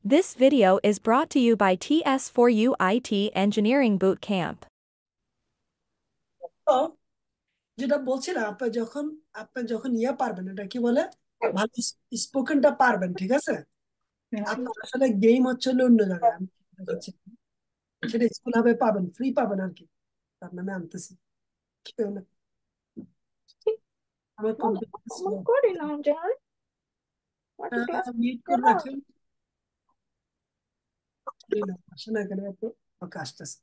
This video is brought to you by TS4U IT Engineering Bootcamp. তো যেটা বলছিলাম আপনি যখন পারবেন, এটা কি বলে, ভালো স্পোকেনটা পারবেন, ঠিক আছে। আপনার আসলে গেম হচ্ছে হলো অন্য জায়গায়, আমি দেখাচ্ছি। সেটা স্কুল হবে পাবেন, ফ্রি পাবেন আর কি। তার নামে আনতেছি। কি হলো? আমার Mom, computer I'm slow. recording now, John. What the class? Mute করে রাখেন। আসে না কেন আপনি? ওকে, আসতেছে।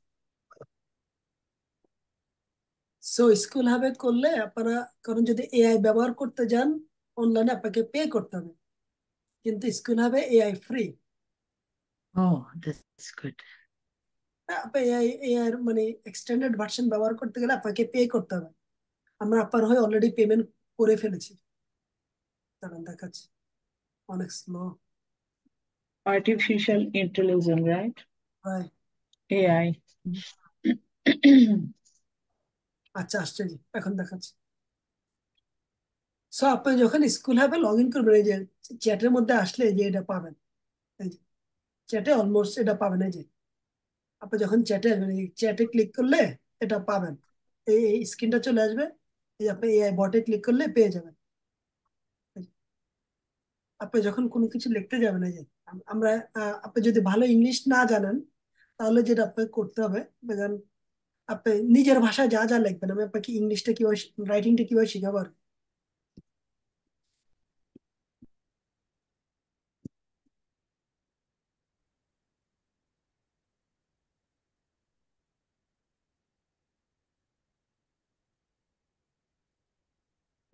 সো স্কুল হবে করলে আপনারা, কারণ যদি এআই ব্যবহার করতে যান অনলাইনে আপনাকে পে করতে হবে, কিন্তু স্কুল হবে AI free. Oh, that's good. আপনি এআই এর মানে এক্সটেন্ডেড ভার্সন ব্যবহার করতে গেলে আপনাকে পে করতে হবে। আমরা আপনার হয়ে অলরেডি পেমেন্ট করে ফেলেছি। দাঁড়ান দেখাচ্ছি, অনেক স্লো Artificial intelligence, right? হয়। AI. আচ্ছা, আসছে জি, এখন দেখাচ্ছি। সো আপনি যখন স্কুল হবে লগ ইন করবেন, এই যে চ্যাটের মধ্যে আসলে এই যে এটা পাবেন। এই যে চ্যাটে অলমোস্ট এটা পাবেন। এই যে আপনি যখন চ্যাটে আসবেন, এই চ্যাটে ক্লিক করলে এটা পাবেন। এই স্ক্রিনটা চলে আসবে। এই যে আপনি এআই বটে ক্লিক করলে পেয়ে যাবেন। এই যে, আপনি যখন কোনো কিছু লিখতে যাবেন, এই যে আমরা আপনি যদি ভালো ইংলিশ না জানেন তাহলে যেটা আপনাকে করতে হবে, দেখেন, আপনি নিজের ভাষায় যা যা লিখবেন, আমি আপনাকে ইংলিশটা কিভাবে, রাইটিংটা কিভাবে শিখাবো আর কি।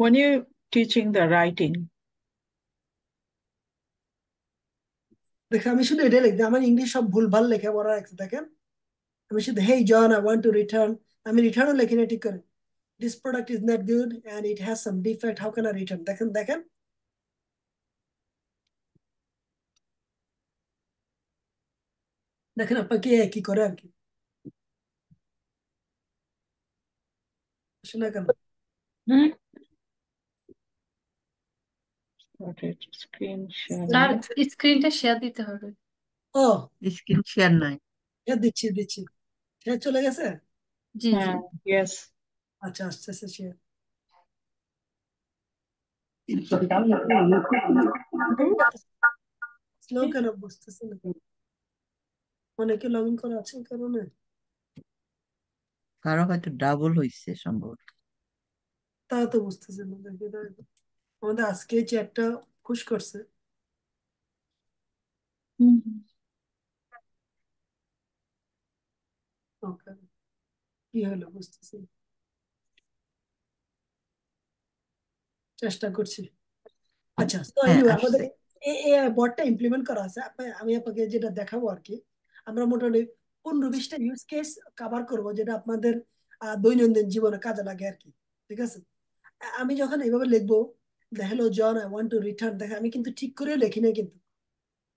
When you're teaching the writing, দেখেন, আমি শুধু এটা লিখতে, আমার ইংলিশ সব ভুলভাল লেখা পড়া আছে, দেখেন। আমি শুধু হেই জন, আই ওয়ান্ট টু রিটার্ন, আমি রিটার্নও লিখি না ঠিক করে। This product is not good and it has some defect, how can I return. দেখেন দেখেন, দেখেন আপনাকে কি করে আর কি। শোনা কেন? okay, screen share. স্যার স্ক্রিনটা শেয়ার দিতে হবে। ও, স্ক্রিন শেয়ার নাই। হ্যাঁ, দিচ্ছি দিচ্ছি। হ্যাঁ, চলে গেছে। জি জি। Yes. আচ্ছা, আসতেছে সে। স্লো কেন বুঝতেছি না, অনেকে লগ ইন করা আছে এই কারণে। কারো হয়তো ডাবল হইছে সম্ভবত। তা তো বুঝতেছি না, দেখি দেখি। আমাদের আজকে চ্যাটটা খুশ করছে। ওকে, কি হলো বুঝতেছি না। চেষ্টা করছি। আচ্ছা, তো হ্যাঁ, এনিওয়ে আমাদের আসছে। এআই বটটা ইমপ্লিমেন্ট করা আছে। আমি আপনাকে যেটা দেখাবো আর কি, আমরা মোটামুটি 15-20টা ইউজ কেস কভার করবো, যেটা আপনাদের দৈনন্দিন জীবনে কাজে লাগে আর কি। ঠিক আছে। আমি যখন এইভাবে লিখবো, hello John, I want to return, দেখে আমি কিন্তু ঠিক করে লিখি না, কিন্তু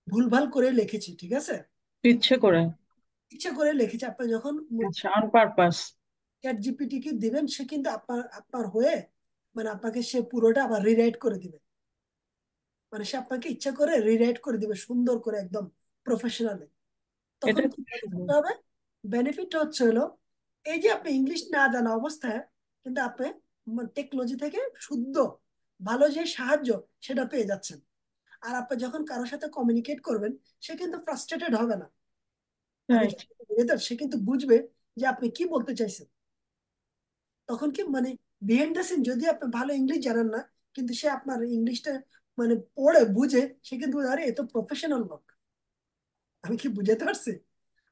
ভুলভাল করে লিখেছি, ঠিক আছে। ইচ্ছে করে। ইচ্ছা করে লিখেছি। আপনি যখন আচ্ছা, on purpose. চ্যাট জিপিটি কে দিবেন, সে কিন্তু আপনার আপনার হয়ে, মানে আপনাকে সে পুরোটা আবার রিরাইট করে দিবে। মানে সে আপনাকে ইচ্ছা করে রিরাইট করে দিবে সুন্দর করে, একদম প্রফেশনালি। তখন এটা কি খুব বেনিফিট সুন্দর। হবে? বেনিফিট হচ্ছে হলো, এই যে আপনি ইংলিশ না জানা অবস্থায় কিন্তু আপনি টেকনোলজি থেকে শুদ্ধ ভালো যে সাহায্য সেটা পেয়ে যাচ্ছেন। আর আপনি যখন কারোর সাথে কমিউনিকেট করবেন, সে কিন্তু ফ্রাস্ট্রেটেড হবে না। আমি Right. সে কিন্তু বুঝবে যে আপনি কি বলতে চাইছেন। তখন কি মানে বিহাইন্ড দ্য সিন, যদি আপনি ভালো ইংলিশ জানেন না, কিন্তু সে আপনার ইংলিশটা মানে পড়ে বুঝে, সে কিন্তু আরে এ তো প্রফেশনাল লোক। আমি কি বুঝাতে পারছি?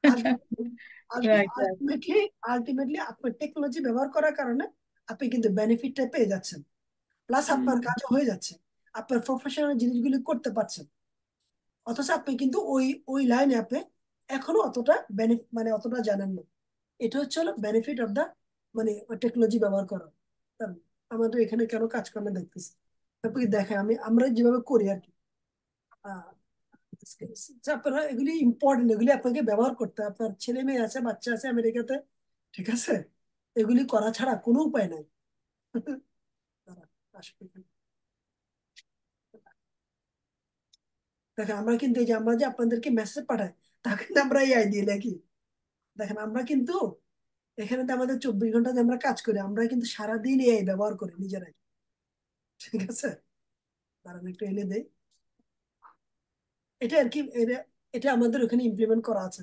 Right, right. আলটিমেটলি আলটিমেটলি আপনার টেকনোলজি ব্যবহার করার কারণে আপনি কিন্তু বেনিফিটটা পেয়ে যাচ্ছেন, প্লাস আপনার কাজও হয়ে যাচ্ছে, আপনার প্রফেশনাল জিনিসগুলি করতে পারছেন। অথচ আপনি কিন্তু ওই ওই লাইনে আপনি এখনো অতটা মানে অতটা জানেন না। এটা হচ্ছে হলো বেনিফিট অফ দা মানে টেকনোলজি ব্যবহার করা। কারণ আমাদের এখানে কেন কাজ করে দেখতেছি, তারপরে দেখে আমরা যেভাবে করি আর কি। আহ, যে আপনারা এগুলি ইম্পর্টেন্ট, এগুলি আপনাকে ব্যবহার করতে হবে। আপনার ছেলে মেয়ে আছে, বাচ্চা আছে আমেরিকাতে, ঠিক আছে। এগুলি করা ছাড়া কোনো উপায় নাই। দাঁড়া, আসবে এখানে। দেখেন আমরা কিন্তু এই যে আমরা যে আপনাদেরকে মেসেজ পাঠাই তা কিন্তু আমরা এআই দিয়ে লিখি। দেখেন আমরা কিন্তু এখানে তো আমাদের 24 ঘন্টা যে আমরা কাজ করি, আমরা কিন্তু সারাদিন এআই ব্যবহার করি নিজেরাই। ঠিক আছে, দাঁড়ান একটু এনে দেই। এটা আর কি, এটা আমাদের ওখানে ইমপ্লিমেন্ট করা আছে।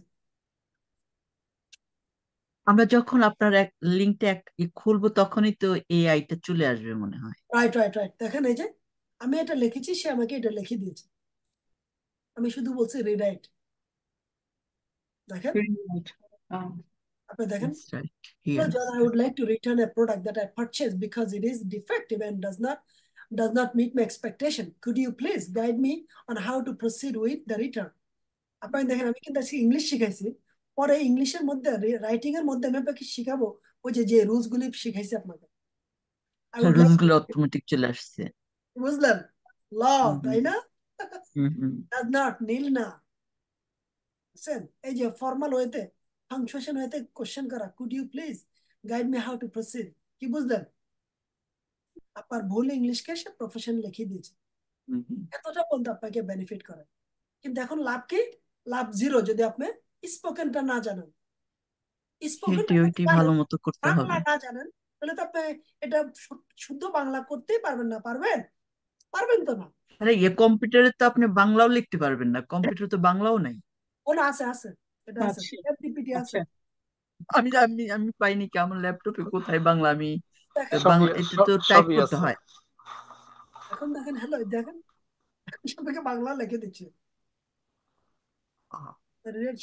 আমরা যখন আপনার এক লিঙ্কটা খুলবো তখনই তো এআইটা চলে আসবে মনে হয়। রাইট রাইট রাইট, দেখেন এই যে আমি এটা লিখেছি, সে আমাকে এটা লিখে দিয়েছে। আমি শুধু বলছি রিরাইট। দেখেন, Right. আপনি দেখেন, That's right. Hello, Yes. John. I would like to return a product that I purchased because it is defective and does not meet my expectation. Could you please guide me on how to proceed with the return? আপনি দেখেন আমি কিন্তু আজকে English শিখাইছি, পরে ইংলিশের মধ্যে writing এর মধ্যে আমি আপনাকে শিখাবো ওই যে যে রুলস গুলি শিখাইছি আপনাকে। I would রুলস like গুলো অটোমেটিক চলে আসছে। বুঝলেন, ল তাই না? হুম। does not, নীল না। বুঝছেন, এই যে ফর্মাল ওয়েতে ফাংশন ওয়েতে কোশ্চেন করা, could you please guide me how to proceed, কি বুঝলেন? আপনার ভুল ইংলিশকে সে প্রফেশন লিখে দিয়েছে। এতটা বলতে আপনাকে বেনিফিট করে, কিন্তু এখন লাভ কি? লাভ জিরো যদি আপনি স্পোকেনটা না জানেন। স্পোকেনটা যদি ওইটি ভালো জানেন, মতো করতে বাংলা হবে। না জানেন, তাহলে তো আপনি এটা শুদ্ধ বাংলা করতেই পারবেন না। পারবেন? পারবেন তো না। আরে কম্পিউটারে তো আপনি বাংলাও লিখতে পারবেন না, কম্পিউটার তো বাংলাও নাই। ও না, আছে আছে, এটা আছে, আচ্ছা ChatGPT আছে। আচ্ছা আমি আমি আমি পাইনি কি আমার ল্যাপটপে, কোথায় বাংলা? আমি দেখেন বাংলা এটা তো টাইপ সবই করতে আছে। হয়। এখন দেখেন, হ্যালো দেখেন, সবাইকে বাংলা লিখে দিচ্ছে,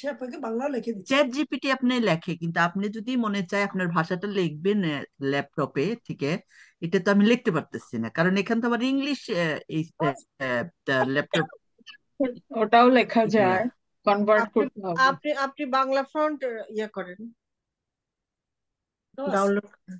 সে আপনাকে বাংলা লিখে দিচ্ছে। চ্যাট জিপিটি আপনি লেখে, কিন্তু আপনি যদি মনে চায় আপনার ভাষাটা লিখবেন ল্যাপটপে থেকে, এটা তো আমি লিখতে পারতেছি না, কারণ এখান তো আমার ইংলিশ ল্যাপটপ ওটাও লেখা এগুলা। যায়, কনভার্ট আপনি করতে হবে। আপনি আপনি বাংলা ফন্ট ইয়ে করেন, তো আছে। ডাউনলোড করেন।